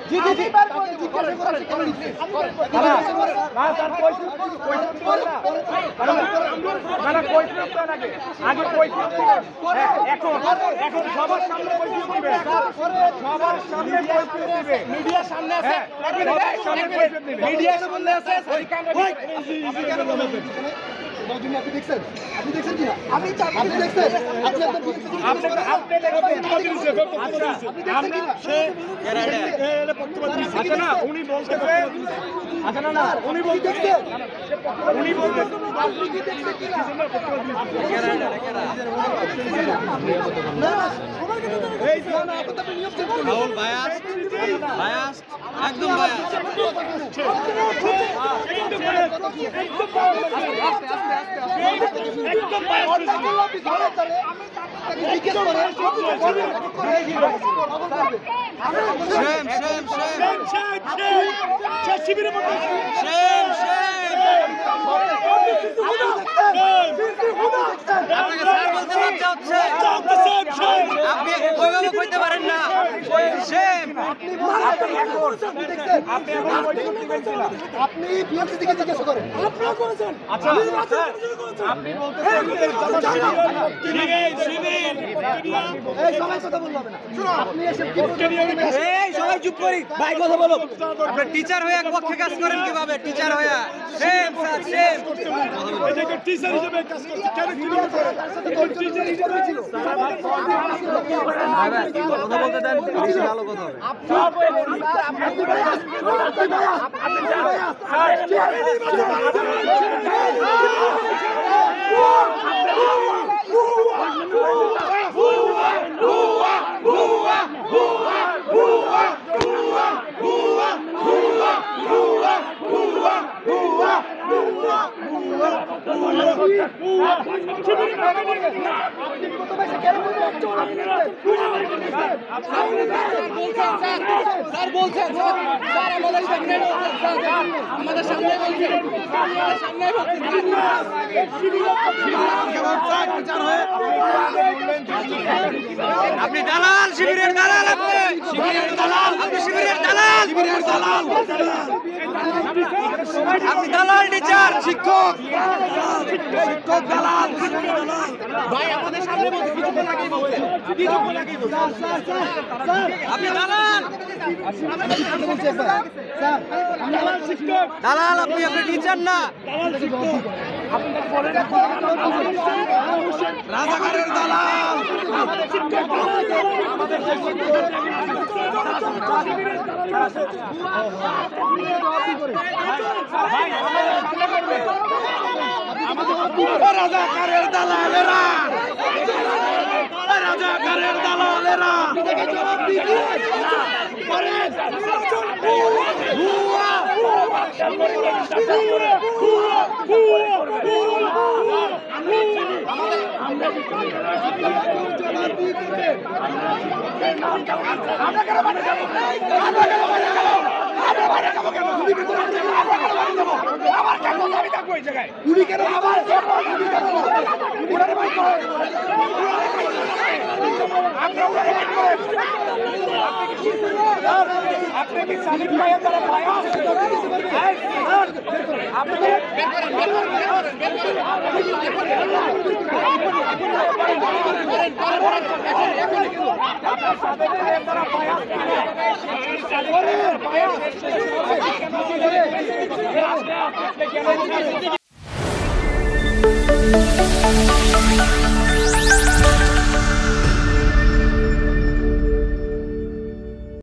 জি জি জি জিজ্ঞাসা করেন কেন নিচ্ছে না স্যার কইছেন না কইছেন তো নাকি আগে কইছেন এখন সবার সামনে কইছেন দিবে সবার সামনে কইছেন দিবে মিডিয়ার সামনে আছে মিডিয়ার সামনে আছে আপনি দেখছেন কিনা আপনি দেখছেন আচ্ছা না উনি বলতেছে আচ্ছা না উনি বলতেছে রাহুল বায়াস একদম বায়াস আপনি ওইভাবে কইতে পারেন না। আপনি বিএমসি থেকে জিজ্ঞাসা করেন আপনারা করেছেন আচ্ছা আপনি বলতেছেন এই সবাই কথা বলবো না আপনি এসে এই সবাই চুপ করি ভাই কথা বলো আপনি টিচার হয়ে এক পক্ষে কাজ করেন কিভাবে টিচার হয়ে সেম স্যার সেম এই যে টিচার হিসেবে কাজ করতে কেন ক্লিয়ার করে টিচার হিসেবে ছিল কথা বলতে দেন বেশি ভালো কথা হবে স্যার বলছেন স্যার আমাদের সামনে আমাদের সামনে আপনি দালাল শিবিরের দালাল আপনি শিবিরের দালাল আপনি শিবিরের দালাল শিবিরের দালাল আপনি দালাল টিচার শিক্ষক শিক্ষক দালাল ভাই আমাদের সামনে বলছে কিছুক্ষণ আগেই বলছে আপনি দালাল দালাল আপনি আপনি টিচার না রাজাকারের দালাল রাজাকারের দালালেরা রাজাকারের দালালেরা আপনি কি সালিম ভাইয়ের দ্বারা বায়াস আপনি